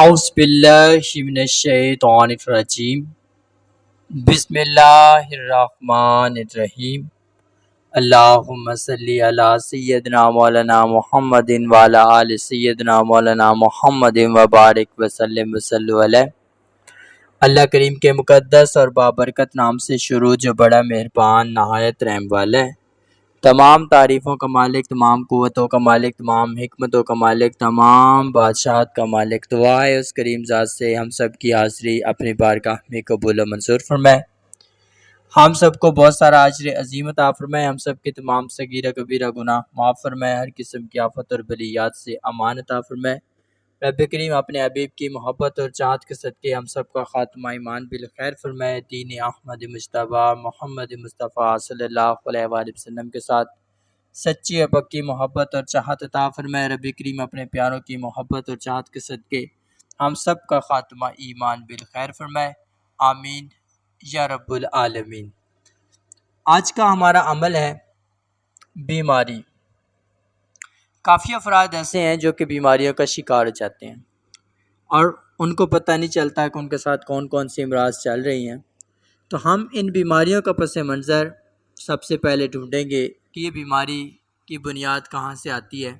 اعوذ باللہ من الشیطان الرجیم بسم اللہ الرحمن الرحیم اللہم صلی علی سیدنا مولانا محمد وعلی آل سیدنا مولانا محمد وبارک وسلم وصلو علیہ۔ اللہ کریم کے مقدس اور بابرکت نام سے شروع جو بڑا مہربان نہایت رحم والا ہے۔ تمام تعریفوں کا مالک، تمام قوتوں کا مالک، تمام حکمتوں کا مالک، تمام بادشاہت کا مالک، دعا ہے اس کریم ذات سے ہم سب کی حاضری اپنی بارگاہ میں قبول و منظور فرمائے۔ ہم سب کو بہت سارا اجر عظیم عطا فرمائے، ہم سب کے تمام صغیرہ کبیرہ گناہ معاف فرمائے، ہر قسم کی آفت اور بلیات سے امان عطا فرمائے۔ رب کریم اپنے حبیب کی محبت اور چاہت کے صدقے ہم سب کا خاتمہ ایمان بالخیر فرمائے، دین احمد مجتبی محمد مصطفیٰ صلی اللہ علیہ وآلہ وسلم کے ساتھ سچی اور پکی محبت اور چاہت عطا فرمائے۔ رب کریم اپنے پیاروں کی محبت اور چاہت کے صدقے ہم سب کا خاتمہ ایمان بالخیر فرمائے، آمین یا رب العالمین۔ آج کا ہمارا عمل ہے بیماری۔ کافی افراد ایسے ہیں جو کہ بیماریوں کا شکار ہو جاتے ہیں اور ان کو پتہ نہیں چلتا کہ ان کے ساتھ کون کون سی امراض چل رہی ہیں۔ تو ہم ان بیماریوں کا پس منظر سب سے پہلے ڈھونڈیں گے کہ یہ بیماری کی بنیاد کہاں سے آتی ہے،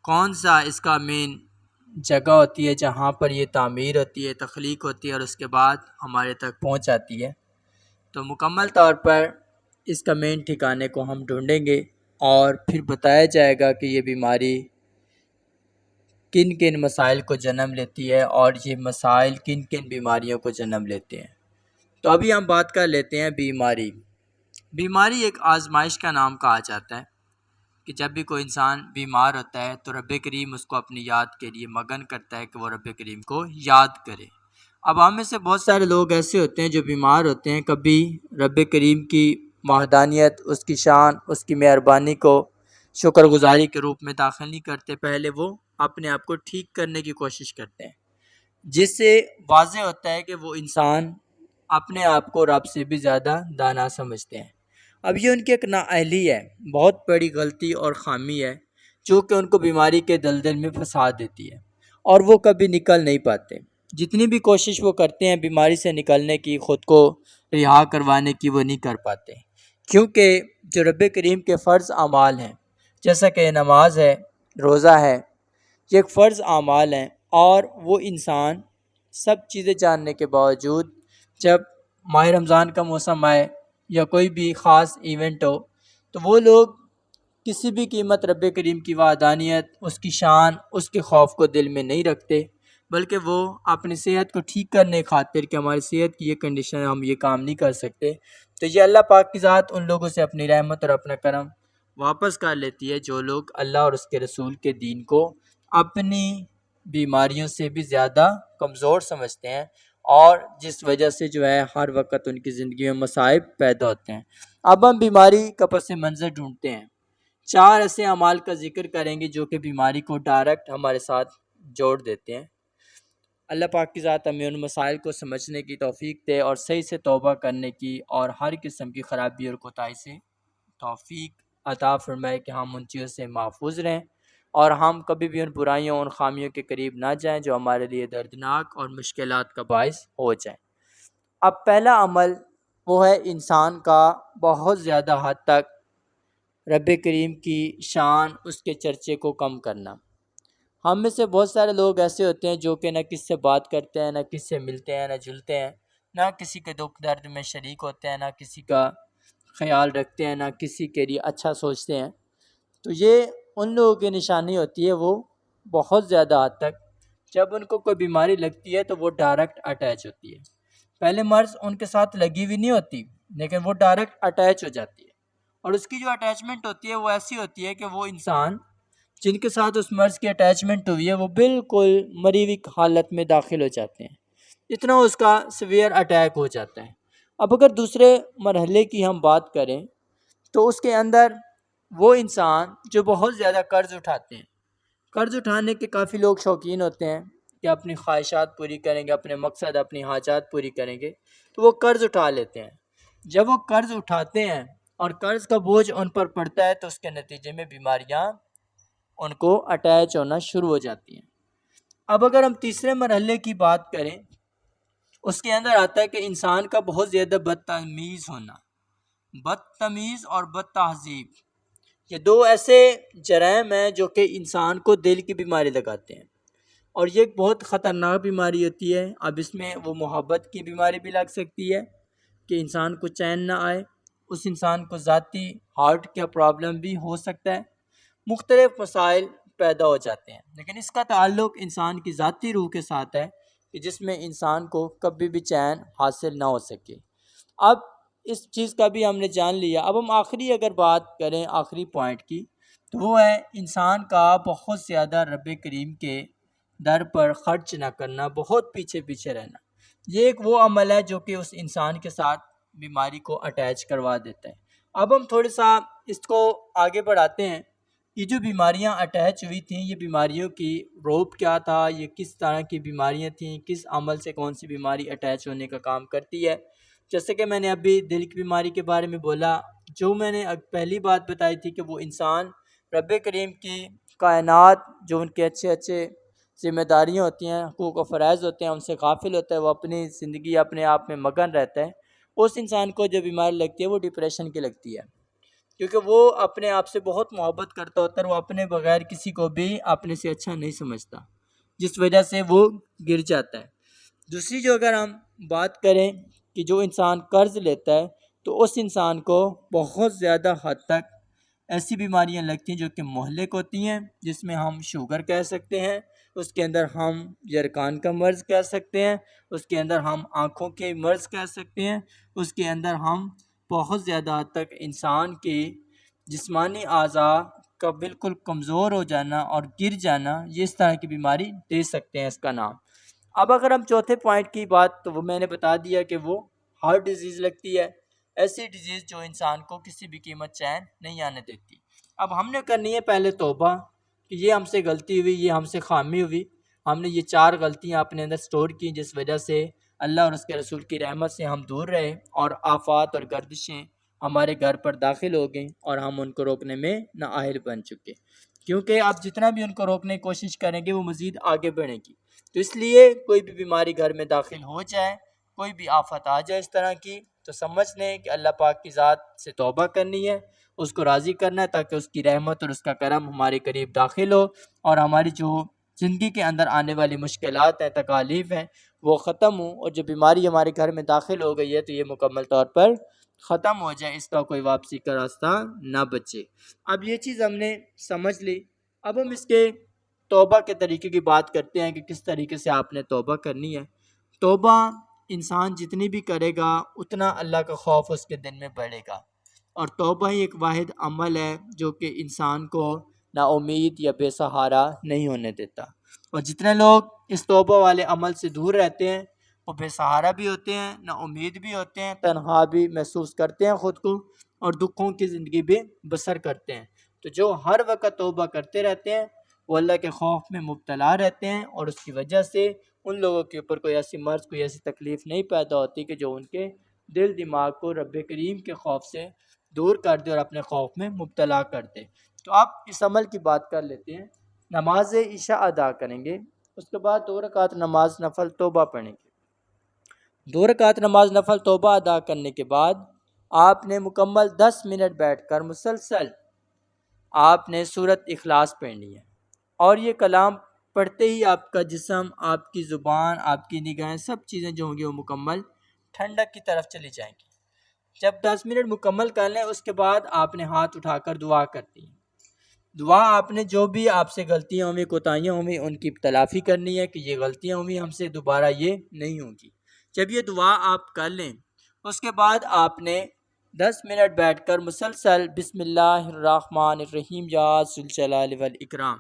کون سا اس کا مین جگہ ہوتی ہے جہاں پر یہ تعمیر ہوتی ہے، تخلیق ہوتی ہے اور اس کے بعد ہمارے تک پہنچ جاتی ہے۔ تو مکمل طور پر اس کا مین ٹھکانے کو ہم ڈھونڈیں گے اور پھر بتایا جائے گا کہ یہ بیماری کن کن مسائل کو جنم لیتی ہے اور یہ مسائل کن کن بیماریوں کو جنم لیتے ہیں۔ تو ابھی ہم بات کر لیتے ہیں بیماری۔ بیماری ایک آزمائش کا نام کہا جاتا ہے کہ جب بھی کوئی انسان بیمار ہوتا ہے تو رب کریم اس کو اپنی یاد کے لیے مگن کرتا ہے کہ وہ رب کریم کو یاد کرے۔ اب ہم میں سے بہت سارے لوگ ایسے ہوتے ہیں جو بیمار ہوتے ہیں، کبھی رب کریم کی وحدانیت، اس کی شان، اس کی مہربانی کو شکر گزاری کے روپ میں داخل نہیں کرتے، پہلے وہ اپنے آپ کو ٹھیک کرنے کی کوشش کرتے ہیں، جس سے واضح ہوتا ہے کہ وہ انسان اپنے آپ کو رب سے بھی زیادہ دانا سمجھتے ہیں۔ اب یہ ان کی ایک نااہلی ہے، بہت بڑی غلطی اور خامی ہے جو کہ ان کو بیماری کے دلدل میں پھنسا دیتی ہے اور وہ کبھی نکل نہیں پاتے۔ جتنی بھی کوشش وہ کرتے ہیں بیماری سے نکلنے کی، خود کو رہا کروانے کی، وہ نہیں کر پاتے، کیونکہ جو رب کریم کے فرض اعمال ہیں جیسا کہ نماز ہے، روزہ ہے، یہ ایک فرض اعمال ہیں اور وہ انسان سب چیزیں جاننے کے باوجود جب ماہ رمضان کا موسم آئے یا کوئی بھی خاص ایونٹ ہو تو وہ لوگ کسی بھی قیمت رب کریم کی وحدانیت، اس کی شان، اس کے خوف کو دل میں نہیں رکھتے، بلکہ وہ اپنی صحت کو ٹھیک کرنے خاطر کہ ہماری صحت کی یہ کنڈیشن ہے، ہم یہ کام نہیں کر سکتے، تو یہ اللہ پاک کی ذات ان لوگوں سے اپنی رحمت اور اپنا کرم واپس کر لیتی ہے جو لوگ اللہ اور اس کے رسول کے دین کو اپنی بیماریوں سے بھی زیادہ کمزور سمجھتے ہیں اور جس وجہ سے جو ہے ہر وقت ان کی زندگی میں مصائب پیدا ہوتے ہیں۔ اب ہم بیماری کا پس منظر ڈھونڈتے ہیں، 4 ایسے اعمال کا ذکر کریں گے جو کہ بیماری کو ڈائریکٹ ہمارے ساتھ جوڑ دیتے ہیں۔ اللہ پاک کی ذات ہمیں ان مسائل کو سمجھنے کی توفیق دے اور صحیح سے توبہ کرنے کی اور ہر قسم کی خرابی اور کوتاہی سے توفیق عطا فرمائے کہ ہم ان چیزوں سے محفوظ رہیں اور ہم کبھی بھی ان برائیوں، ان خامیوں کے قریب نہ جائیں جو ہمارے لیے دردناک اور مشکلات کا باعث ہو جائیں۔ اب پہلا عمل وہ ہے انسان کا بہت زیادہ حد تک رب کریم کی شان، اس کے چرچے کو کم کرنا۔ ہم میں سے بہت سارے لوگ ایسے ہوتے ہیں جو کہ نہ کس سے بات کرتے ہیں، نہ کس سے ملتے ہیں، نہ جلتے ہیں، نہ کسی کے دکھ درد میں شریک ہوتے ہیں، نہ کسی کا خیال رکھتے ہیں، نہ کسی کے لیے اچھا سوچتے ہیں۔ تو یہ ان لوگوں کی نشانی ہوتی ہے، وہ بہت زیادہ حد تک جب ان کو کوئی بیماری لگتی ہے تو وہ ڈائریکٹ اٹیچ ہوتی ہے۔ پہلے مرض ان کے ساتھ لگی ہوئی نہیں ہوتی لیکن وہ ڈائریکٹ اٹیچ ہو جاتی ہے، اور اس کی جو اٹیچمنٹ ہوتی ہے وہ ایسی ہوتی ہے کہ وہ انسان جن کے ساتھ اس مرض کی اٹیچمنٹ ہوئی ہے وہ بالکل مری ہوئی حالت میں داخل ہو جاتے ہیں، اتنا اس کا سیویئر اٹیک ہو جاتا ہے۔ اب اگر دوسرے مرحلے کی ہم بات کریں تو اس کے اندر وہ انسان جو بہت زیادہ قرض اٹھاتے ہیں، قرض اٹھانے کے کافی لوگ شوقین ہوتے ہیں کہ اپنی خواہشات پوری کریں گے، اپنے مقصد، اپنی حاجات پوری کریں گے، تو وہ قرض اٹھا لیتے ہیں۔ جب وہ قرض اٹھاتے ہیں اور قرض کا بوجھ ان پر پڑتا ہے تو اس کے نتیجے میں بیماریاں ان کو اٹیچ ہونا شروع ہو جاتی ہیں۔ اب اگر ہم تیسرے مرحلے کی بات کریں، اس کے اندر آتا ہے کہ انسان کا بہت زیادہ بدتمیز ہونا، بدتمیز اور بد تہذیب، یہ دو ایسے جرائم ہیں جو کہ انسان کو دل کی بیماری لگاتے ہیں، اور یہ ایک بہت خطرناک بیماری ہوتی ہے۔ اب اس میں وہ محبت کی بیماری بھی لگ سکتی ہے کہ انسان کو چین نہ آئے، اس انسان کو ذاتی ہارٹ کا پرابلم بھی ہو سکتا ہے، مختلف مسائل پیدا ہو جاتے ہیں، لیکن اس کا تعلق انسان کی ذاتی روح کے ساتھ ہے کہ جس میں انسان کو کبھی بھی چین حاصل نہ ہو سکے۔ اب اس چیز کا بھی ہم نے جان لیا، اب ہم آخری اگر بات کریں آخری پوائنٹ کی، تو وہ ہے انسان کا بہت زیادہ رب کریم کے در پر خرچ نہ کرنا، بہت پیچھے پیچھے رہنا۔ یہ ایک وہ عمل ہے جو کہ اس انسان کے ساتھ بیماری کو اٹیچ کروا دیتا ہے۔ اب ہم تھوڑا سا اس کو آگے بڑھاتے ہیں، یہ جو بیماریاں اٹیچ ہوئی تھیں، یہ بیماریوں کی روپ کیا تھا، یہ کس طرح کی بیماریاں تھیں، کس عمل سے کون سی بیماری اٹیچ ہونے کا کام کرتی ہے۔ جیسے کہ میں نے ابھی دل کی بیماری کے بارے میں بولا، جو میں نے پہلی بات بتائی تھی کہ وہ انسان رب کریم کی کائنات جو ان کے اچھے اچھے ذمہ داریاں ہوتی ہیں، حقوق و فرائض ہوتے ہیں، ان سے غافل ہوتا ہے، وہ اپنی زندگی اپنے آپ میں مگن رہتا ہے۔ اس انسان کو جو بیماری لگتی ہے وہ ڈپریشن کی لگتی ہے، کیونکہ وہ اپنے آپ سے بہت محبت کرتا ہوتا ہے، وہ اپنے بغیر کسی کو بھی اپنے سے اچھا نہیں سمجھتا، جس وجہ سے وہ گر جاتا ہے۔ دوسری جو اگر ہم بات کریں کہ جو انسان قرض لیتا ہے تو اس انسان کو بہت زیادہ حد تک ایسی بیماریاں لگتی ہیں جو کہ مہلک ہوتی ہیں، جس میں ہم شوگر کہہ سکتے ہیں، اس کے اندر ہم یرقان کا مرض کہہ سکتے ہیں، اس کے اندر ہم آنکھوں کے مرض کہہ سکتے ہیں، اس کے اندر ہم بہت زیادہ حد تک انسان کے جسمانی اعضاء کا بالکل کمزور ہو جانا اور گر جانا، یہ اس طرح کی بیماری دے سکتے ہیں اس کا نام۔ اب اگر ہم چوتھے پوائنٹ کی بات، تو وہ میں نے بتا دیا کہ وہ ہارٹ ڈیزیز لگتی ہے، ایسی ڈیزیز جو انسان کو کسی بھی قیمت چین نہیں آنے دیتی۔ اب ہم نے کرنی ہے پہلے توبہ کہ یہ ہم سے غلطی ہوئی، یہ ہم سے خامی ہوئی، ہم نے یہ 4 غلطیاں اپنے اندر سٹور کی جس وجہ سے اللہ اور اس کے رسول کی رحمت سے ہم دور رہے، اور آفات اور گردشیں ہمارے گھر پر داخل ہو گئیں اور ہم ان کو روکنے میں نااہل بن چکے، کیونکہ آپ جتنا بھی ان کو روکنے کی کوشش کریں گے وہ مزید آگے بڑھیں گی۔ تو اس لیے کوئی بھی بیماری گھر میں داخل ہو جائے، کوئی بھی آفت آ جائے اس طرح کی، تو سمجھ لیں کہ اللہ پاک کی ذات سے توبہ کرنی ہے، اس کو راضی کرنا ہے تاکہ اس کی رحمت اور اس کا کرم ہمارے قریب داخل ہو، اور ہماری جو زندگی کے اندر آنے والی مشکلات ہیں، تکالیف ہیں، وہ ختم ہوں، اور جو بیماری ہمارے گھر میں داخل ہو گئی ہے تو یہ مکمل طور پر ختم ہو جائے، اس کا کوئی واپسی کا راستہ نہ بچے۔ اب یہ چیز ہم نے سمجھ لی، اب ہم اس کے توبہ کے طریقے کی بات کرتے ہیں کہ کس طریقے سے آپ نے توبہ کرنی ہے۔ توبہ انسان جتنی بھی کرے گا اتنا اللہ کا خوف اس کے دل میں بڑھے گا، اور توبہ ہی ایک واحد عمل ہے جو کہ انسان کو نا امید یا بے سہارا نہیں ہونے دیتا، اور جتنے لوگ اس توبہ والے عمل سے دور رہتے ہیں وہ بے سہارا بھی ہوتے ہیں، نا امید بھی ہوتے ہیں، تنہا بھی محسوس کرتے ہیں خود کو، اور دکھوں کی زندگی بھی بسر کرتے ہیں۔ تو جو ہر وقت توبہ کرتے رہتے ہیں وہ اللہ کے خوف میں مبتلا رہتے ہیں، اور اس کی وجہ سے ان لوگوں کے اوپر کوئی ایسی مرض، کوئی ایسی تکلیف نہیں پیدا ہوتی کہ جو ان کے دل دماغ کو رب کریم کے خوف سے دور کر دے اور اپنے خوف میں مبتلا کر دے۔ تو آپ اس عمل کی بات کر لیتے ہیں۔ نماز عشاء ادا کریں گے، اس کے بعد 2 رکعت نماز نفل توبہ پڑھیں گے۔ 2 رکعت نماز نفل توبہ ادا کرنے کے بعد آپ نے مکمل 10 منٹ بیٹھ کر مسلسل آپ نے سورۃ اخلاص پڑھنی ہے، اور یہ کلام پڑھتے ہی آپ کا جسم، آپ کی زبان، آپ کی نگاہیں، سب چیزیں جو ہوں گی وہ مکمل ٹھنڈک کی طرف چلی جائیں گی۔ جب 10 منٹ مکمل کر لیں اس کے بعد آپ نے ہاتھ اٹھا کر دعا کرنی ہے۔ دعا آپ نے جو بھی آپ سے غلطیاں ہوئی، کوتاہیاں ہوئی، ان کی تلافی کرنی ہے کہ یہ غلطیاں ہوئی ہم سے، دوبارہ یہ نہیں ہوں گی۔ جب یہ دعا آپ کر لیں اس کے بعد آپ نے 10 منٹ بیٹھ کر مسلسل بسم اللہ الرحمن الرحیم یا ذو الجلال والاکرام،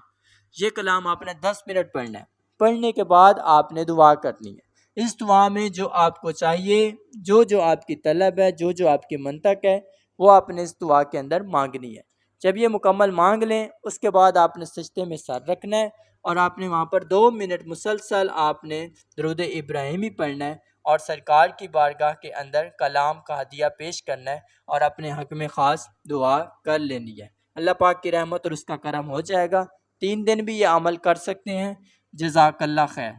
یہ کلام آپ نے 10 منٹ پڑھنا ہے۔ پڑھنے کے بعد آپ نے دعا کرنی ہے۔ اس دعا میں جو آپ کو چاہیے، جو آپ کی طلب ہے، جو آپ کی منطق ہے، وہ آپ نے اس دعا کے اندر مانگنی ہے۔ جب یہ مکمل مانگ لیں اس کے بعد آپ نے سجدے میں سر رکھنا ہے، اور آپ نے وہاں پر 2 منٹ مسلسل آپ نے درود ابراہیمی پڑھنا ہے، اور سرکار کی بارگاہ کے اندر کلام کا ہدیہ پیش کرنا ہے، اور اپنے حق میں خاص دعا کر لینی ہے۔ اللہ پاک کی رحمت اور اس کا کرم ہو جائے گا۔ 3 دن بھی یہ عمل کر سکتے ہیں، جزاک اللہ خیر.